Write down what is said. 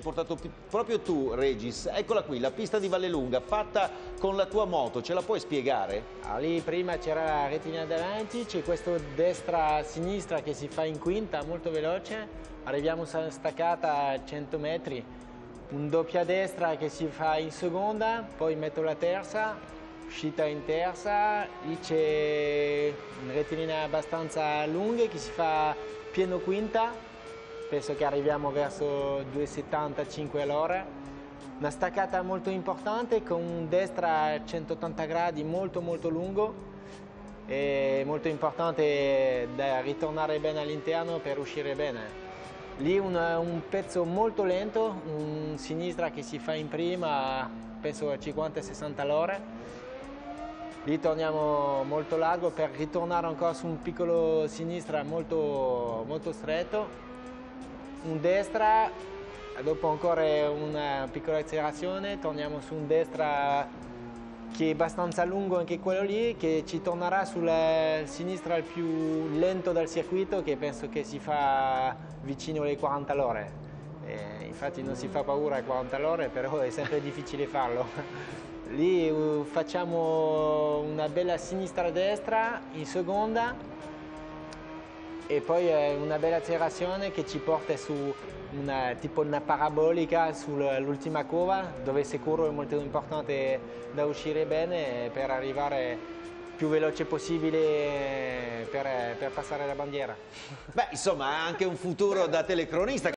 Portato proprio tu, Regis, eccola qui, la pista di Vallelunga, fatta con la tua moto, ce la puoi spiegare? Lì prima c'era la retina davanti, c'è questo destra-sinistra che si fa in quinta, molto veloce, arriviamo a una staccata a 100 metri, un doppia destra che si fa in seconda, poi metto la terza, uscita in terza, lì c'è una retina abbastanza lunga che si fa pieno quinta, penso che arriviamo verso 2,75 all'ora. Una staccata molto importante con un destra a 180 gradi molto lungo e molto importante da ritornare bene all'interno per uscire bene. Lì un pezzo molto lento, un sinistra che si fa in prima, penso a 50-60 all'ora. Lì torniamo molto largo per ritornare ancora su un piccolo sinistra molto stretto. Un destra, dopo ancora una piccola accelerazione, torniamo su un destra che è abbastanza lungo anche quello lì, che ci tornerà sulla sinistra il più lento del circuito, che penso che si fa vicino alle 40 all'ora. Infatti non si fa paura ai 40 all'ora, però è sempre difficile farlo. Lì facciamo una bella sinistra-destra in seconda, e poi una bella accelerazione che ci porta su tipo una parabolica sull'ultima curva, dove sicuro è molto importante da uscire bene per arrivare più veloce possibile per passare la bandiera. Beh, insomma, ha anche un futuro da telecronista.